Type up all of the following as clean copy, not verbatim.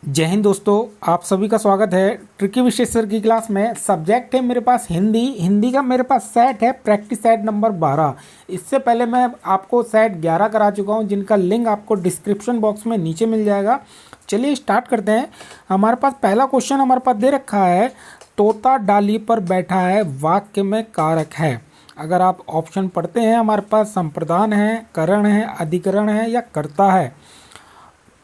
जय हिंद दोस्तों, आप सभी का स्वागत है ट्रिकी विशेषकर की क्लास में। सब्जेक्ट है मेरे पास हिंदी का मेरे पास सेट है प्रैक्टिस सेट नंबर 12। इससे पहले मैं आपको सेट 11 करा चुका हूं, जिनका लिंक आपको डिस्क्रिप्शन बॉक्स में नीचे मिल जाएगा। चलिए स्टार्ट करते हैं। हमारे पास पहला क्वेश्चन हमारे पास दे रखा है, तोता डाली पर बैठा है, वाक्य में कारक है। अगर आप ऑप्शन पढ़ते हैं, हमारे पास संप्रदान है, करण है, अधिकरण है या कर्ता है।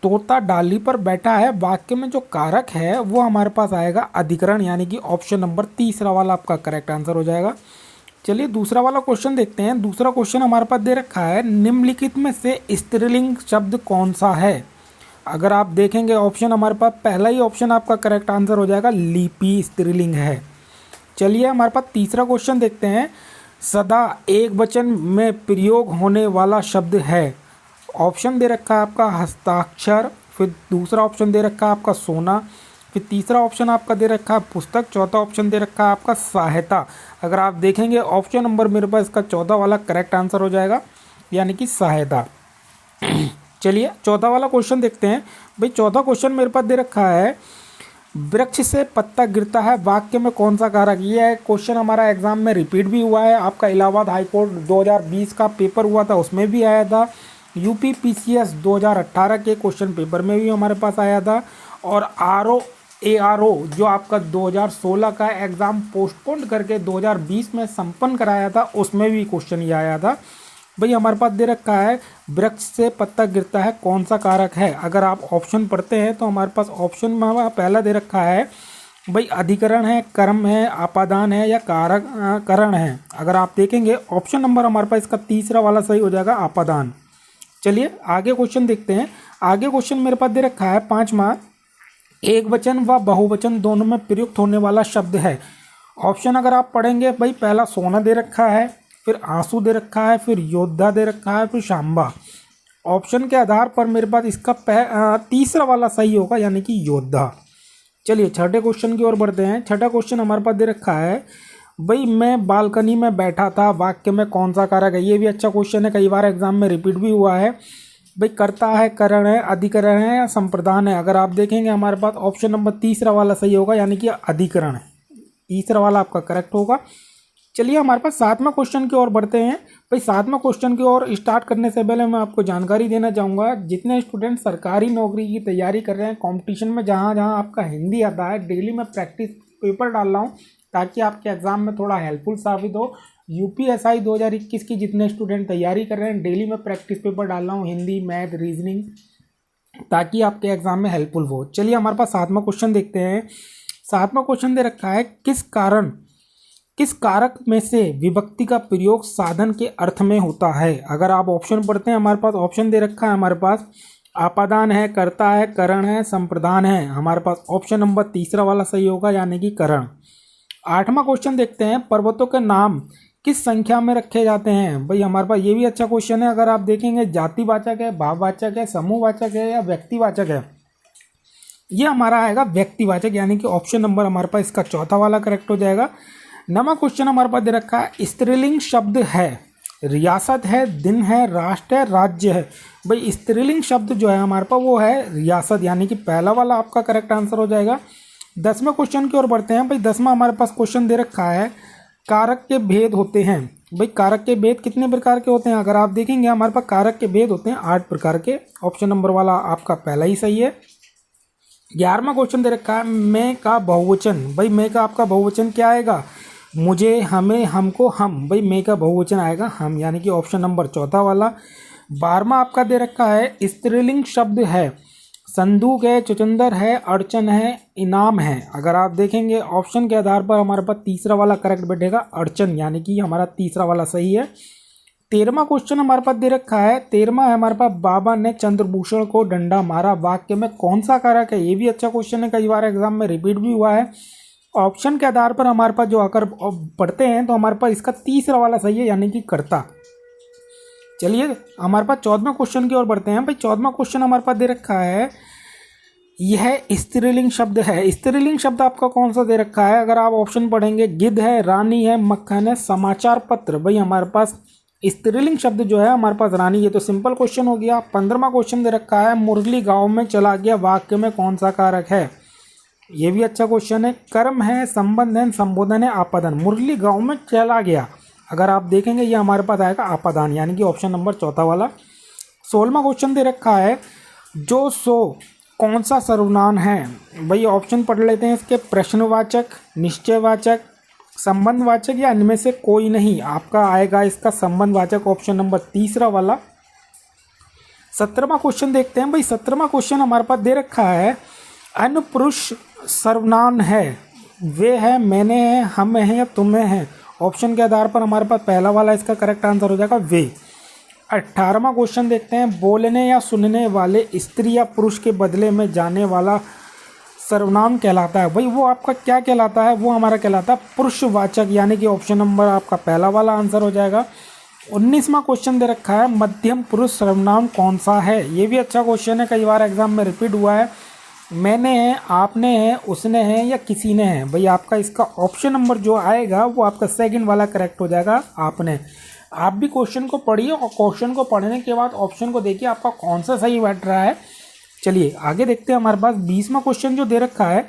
तोता डाली पर बैठा है, वाक्य में जो कारक है वो हमारे पास आएगा अधिकरण, यानी कि ऑप्शन नंबर तीसरा वाला आपका करेक्ट आंसर हो जाएगा। चलिए दूसरा वाला क्वेश्चन देखते हैं। दूसरा क्वेश्चन हमारे पास दे रखा है, निम्नलिखित में से स्त्रीलिंग शब्द कौन सा है। अगर आप देखेंगे ऑप्शन, हमारे पास पहला ही ऑप्शन आपका करेक्ट आंसर हो जाएगा, लिपि स्त्रीलिंग है। चलिए हमारे पास तीसरा क्वेश्चन देखते हैं, सदा एक वचन में प्रयोग होने वाला शब्द है। ऑप्शन दे रखा है आपका हस्ताक्षर, फिर दूसरा ऑप्शन दे रखा है आपका सोना, फिर तीसरा ऑप्शन आपका दे रखा है पुस्तक, चौथा ऑप्शन दे रखा है आपका सहायता। अगर आप देखेंगे ऑप्शन नंबर मेरे पास इसका चौथा वाला करेक्ट आंसर हो जाएगा, यानी कि सहायता। चलिए चौथा वाला क्वेश्चन देखते हैं। भाई चौथा क्वेश्चन मेरे पास दे रखा है, वृक्ष से पत्ता गिरता है, वाक्य में कौन सा कारक। ये है क्वेश्चन हमारा एग्जाम में रिपीट भी हुआ है। आपका इलाहाबाद हाईकोर्ट 2020 का पेपर हुआ था, उसमें भी आया था। यूपी पीसीएस 2018 के क्वेश्चन पेपर में भी हमारे पास आया था। और आरओ जो आपका 2016 का एग्ज़ाम पोस्टपोन करके 2020 में संपन्न कराया था, उसमें भी क्वेश्चन ये आया था। भाई हमारे पास दे रखा है, वृक्ष से पत्ता गिरता है, कौन सा कारक है। अगर आप ऑप्शन पढ़ते हैं तो हमारे पास ऑप्शन में पहला दे रखा है, भाई अधिकरण है, कर्म है, आपादान है या कारक करण है। अगर आप देखेंगे ऑप्शन नंबर हमारे पास इसका तीसरा वाला सही हो जाएगा, आपादान। चलिए आगे क्वेश्चन देखते हैं। आगे क्वेश्चन मेरे पास दे रखा है पांचवा, एक वचन व बहुवचन दोनों में प्रयुक्त होने वाला शब्द है। ऑप्शन अगर आप पढ़ेंगे, भाई पहला सोना दे रखा है, फिर आंसू दे रखा है, फिर योद्धा दे रखा है, फिर शांबा। ऑप्शन के आधार पर मेरे पास इसका तीसरा वाला सही होगा, यानी कि योद्धा। चलिए छठे क्वेश्चन की ओर बढ़ते हैं। छठा क्वेश्चन हमारे पास दे रखा है, भाई मैं बालकनी में बैठा था, वाक्य में कौन सा कारक है। ये भी अच्छा क्वेश्चन है, कई बार एग्जाम में रिपीट भी हुआ है। भाई कर्ता है, करण है, अधिकरण है या संप्रदान है। अगर आप देखेंगे हमारे पास ऑप्शन नंबर तीसरा वाला सही होगा, यानी कि अधिकरण है, तीसरा वाला आपका करेक्ट होगा। चलिए हमारे पास सातवां क्वेश्चन की ओर बढ़ते हैं। भाई सातवां क्वेश्चन की ओर स्टार्ट करने से पहले मैं आपको जानकारी देना चाहूँगा, जितने स्टूडेंट सरकारी नौकरी की तैयारी कर रहे हैं, कंपटीशन में जहाँ जहाँ आपका हिंदी आता है, डेली मैं प्रैक्टिस पेपर डाल रहा हूँ ताकि आपके एग्जाम में थोड़ा हेल्पफुल साबित हो। यूपीएसआई 2021 की जितने स्टूडेंट तैयारी कर रहे हैं, डेली मैं प्रैक्टिस पेपर डाल रहा हूँ, हिंदी, मैथ, रीजनिंग, ताकि आपके एग्जाम में हेल्पफुल हो। चलिए हमारे पास सातवां क्वेश्चन देखते हैं। सातवां क्वेश्चन दे रखा है, किस कारक में से विभक्ति का प्रयोग साधन के अर्थ में होता है। अगर आप ऑप्शन पढ़ते हैं, हमारे पास ऑप्शन दे रखा है, हमारे पास आपादान है, कर्ता है, करण है, संप्रदान है। हमारे पास ऑप्शन नंबर तीसरा वाला सही होगा, यानी कि करण। आठवां क्वेश्चन देखते हैं, पर्वतों के नाम किस संख्या में रखे जाते हैं। भाई हमारे पास ये भी अच्छा क्वेश्चन है। अगर आप देखेंगे जातिवाचक है, भाववाचक है, समूहवाचक है या व्यक्तिवाचक है। ये हमारा आएगा व्यक्तिवाचक, यानी कि ऑप्शन नंबर हमारे पास इसका चौथा वाला करेक्ट हो जाएगा। नवा क्वेश्चन हमारे पास दे रखा है, स्त्रीलिंग शब्द है, रियासत है, दिन है, राष्ट्र है, राज्य है। भाई स्त्रीलिंग शब्द जो है हमारे पास वो है रियासत, यानी कि पहला वाला आपका करेक्ट आंसर हो जाएगा। 10वें क्वेश्चन की ओर बढ़ते हैं। भाई 10वां हमारे पास क्वेश्चन दे रखा है, कारक के भेद होते हैं। भाई कारक के भेद कितने प्रकार के होते हैं। अगर आप देखेंगे हमारे पास कारक के भेद होते हैं 8 प्रकार के। ऑप्शन नंबर वाला आपका पहला ही सही है। 11वां क्वेश्चन दे रखा है, मैं का बहुवचन। भाई मैं का आपका बहुवचन क्या आएगा, मुझे, हमें, हमको, हम। भाई मैं का बहुवचन आएगा हम, यानी कि ऑप्शन नंबर चौथा वाला। 12वां आपका दे रखा है, स्त्रीलिंग शब्द है, संदूक है, चुचंदर है, अड़चन है, इनाम है। अगर आप देखेंगे ऑप्शन के आधार पर हमारे पास तीसरा वाला करेक्ट बैठेगा, अड़चन, यानी कि हमारा तीसरा वाला सही है। 13वां क्वेश्चन हमारे पास दे रखा है, 13वां है हमारे पास, बाबा ने चंद्रभूषण को डंडा मारा, वाक्य में कौन सा कारक है। ये भी अच्छा क्वेश्चन है, कई बार एग्जाम में रिपीट भी हुआ है। ऑप्शन के आधार पर हमारे पास जो आकर पढ़ते हैं तो हमारे पास इसका तीसरा वाला सही है, यानी कि कर्ता। चलिए हमारे पास 14वें क्वेश्चन की ओर बढ़ते हैं। भाई 14वां क्वेश्चन हमारे पास दे रखा है, यह स्त्रीलिंग शब्द है। स्त्रीलिंग शब्द आपका कौन सा दे रखा है। अगर आप ऑप्शन पढ़ेंगे, गिद्ध है, रानी है, मक्खन है, समाचार पत्र। भाई हमारे पास स्त्रीलिंग शब्द जो है हमारे पास रानी, ये तो सिंपल क्वेश्चन हो गया। 15वां क्वेश्चन दे रखा है मुरली गांव में चला गया, वाक्य में कौन सा कारक है? ये भी अच्छा क्वेश्चन है। कर्म है, संबंध है, संबोधन है, आपादान। मुरली गांव में चला गया, अगर आप देखेंगे ये हमारे पास आएगा आपादान, यानी कि ऑप्शन नंबर चौथा वाला। 16वां क्वेश्चन दे रखा है जो सो कौन सा सर्वनाम है? भाई ऑप्शन पढ़ लेते हैं इसके। प्रश्नवाचक, निश्चयवाचक, संबंधवाचक या इनमें से कोई नहीं। आपका आएगा इसका संबंधवाचक, ऑप्शन नंबर तीसरा वाला। 17वां क्वेश्चन देखते हैं। भाई 17वां क्वेश्चन हमारे पास दे रखा है अन्य पुरुष सर्वनाम है, वे है, मैंने है, हम है या तुम्हें है। ऑप्शन के आधार पर हमारे पास पहला वाला इसका करेक्ट आंसर हो जाएगा वे। 18वां क्वेश्चन देखते हैं। बोलने या सुनने वाले स्त्री या पुरुष के बदले में जाने वाला सर्वनाम कहलाता है। भाई वो आपका क्या कहलाता है? वो हमारा कहलाता है पुरुषवाचक, यानी कि ऑप्शन नंबर आपका पहला वाला आंसर हो जाएगा। 19वां क्वेश्चन दे रखा है मध्यम पुरुष सर्वनाम कौन सा है? ये भी अच्छा क्वेश्चन है, कई बार एग्जाम में रिपीट हुआ है। मैंने है, आपने है, उसने है या किसी ने है। भाई आपका इसका ऑप्शन नंबर जो आएगा वो आपका सेकंड वाला करेक्ट हो जाएगा, आपने। आप भी क्वेश्चन को पढ़िए और क्वेश्चन को पढ़ने के बाद ऑप्शन को देखिए आपका कौन सा सही बैठ रहा है। चलिए आगे देखते हैं। हमारे पास 20वां क्वेश्चन जो दे रखा है,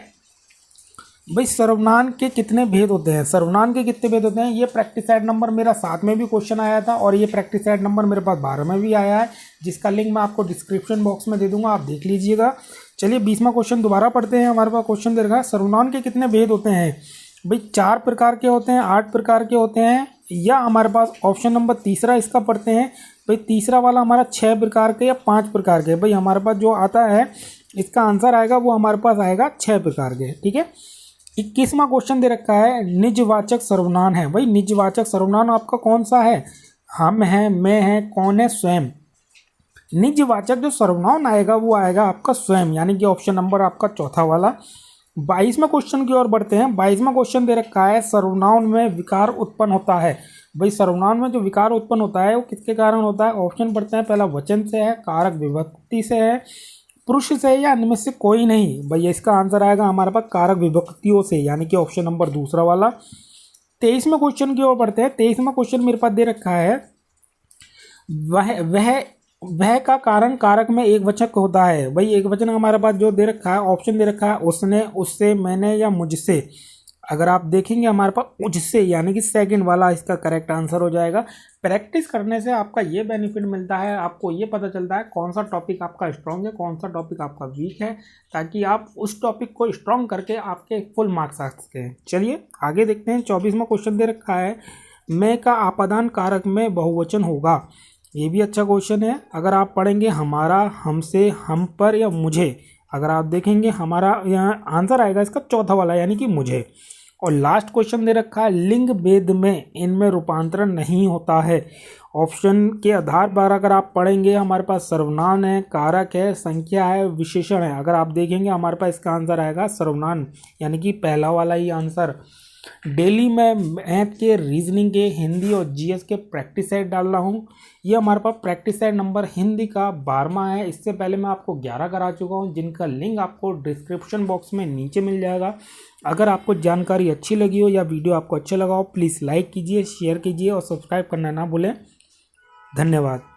भाई सर्वनाम के कितने भेद होते हैं? सर्वनाम के कितने भेद होते हैं? ये प्रैक्टिस सेट नंबर मेरा 7 में भी क्वेश्चन आया था और ये प्रैक्टिस सेट नंबर मेरे पास 12 में भी आया है, जिसका लिंक मैं आपको डिस्क्रिप्शन बॉक्स में दे दूंगा, आप देख लीजिएगा। चलिए 20वां क्वेश्चन दोबारा पढ़ते हैं। हमारे पास क्वेश्चन दे रखा है सर्वनाम के कितने भेद होते हैं? भाई 4 प्रकार के होते हैं, 8 प्रकार के होते हैं, या हमारे पास ऑप्शन नंबर तीसरा इसका पढ़ते हैं। भाई तीसरा वाला हमारा 6 प्रकार के या 5 प्रकार के। भाई हमारे पास जो आता है इसका आंसर आएगा वो हमारे पास आएगा 6 प्रकार के, ठीक है। 21वां क्वेश्चन दे रखा है निजवाचक सर्वनाम है। भाई निजवाचक सर्वनाम आपका कौन सा है? हम है, मैं है, कौन है, स्वयं। निजवाचक जो सर्वनाम आएगा वो आएगा आपका स्वयं, यानी कि ऑप्शन नंबर आपका चौथा वाला। 22वां क्वेश्चन की ओर बढ़ते हैं। 22वां क्वेश्चन दे रखा है सर्वनाम में विकार उत्पन्न होता है। भाई सर्वनाम में जो विकार उत्पन्न होता है वो किसके कारण होता है? ऑप्शन पढ़ते हैं। पहला वचन से है, कारक विभक्ति से है, पुरुष से, या इनमें से कोई नहीं। भाई इसका आंसर आएगा हमारे पास कारक विभक्तियों से, यानी कि ऑप्शन नंबर दूसरा वाला। 23वें क्वेश्चन की ओर बढ़ते हैं। 23वां क्वेश्चन मेरे पास दे रखा है वह का कारण कारक में एक वचक होता है। भाई एक वचन हमारे पास जो दे रखा है, ऑप्शन दे रखा है उसने, उससे, मैंने या मुझसे। अगर आप देखेंगे हमारे पास मुझसे, यानी कि सेकंड वाला इसका करेक्ट आंसर हो जाएगा। प्रैक्टिस करने से आपका ये बेनिफिट मिलता है, आपको ये पता चलता है कौन सा टॉपिक आपका स्ट्रांग है, कौन सा टॉपिक आपका वीक है, ताकि आप उस टॉपिक को स्ट्रांग करके आपके फुल मार्क्स आ सकते हैं। चलिए आगे देखते हैं। 24वां क्वेश्चन दे रखा है मैं का आपादान कारक में बहुवचन होगा। ये भी अच्छा क्वेश्चन है। अगर आप पढ़ेंगे हमारा, हमसे, हम पर या मुझे, अगर आप देखेंगे हमारा यहाँ आंसर आएगा इसका चौथा वाला, यानी कि मुझे। और लास्ट क्वेश्चन दे रखा है लिंग भेद में इनमें रूपांतरण नहीं होता है। ऑप्शन के आधार पर अगर आप पढ़ेंगे हमारे पास सर्वनाम है, कारक है, संख्या है, विशेषण है। अगर आप देखेंगे हमारे पास इसका आंसर आएगा सर्वनाम, यानी कि पहला वाला ही आंसर। डेली मैं मैथ के, रीजनिंग के, हिंदी और जीएस के प्रैक्टिस सेट डाल रहा हूँ। ये हमारे पास प्रैक्टिस सेट नंबर हिंदी का 12वां है। इससे पहले मैं आपको 11 करा चुका हूँ, जिनका लिंक आपको डिस्क्रिप्शन बॉक्स में नीचे मिल जाएगा। अगर आपको जानकारी अच्छी लगी हो या वीडियो आपको अच्छा लगा हो, प्लीज़ लाइक कीजिए, शेयर कीजिए और सब्सक्राइब करना ना भूलें। धन्यवाद।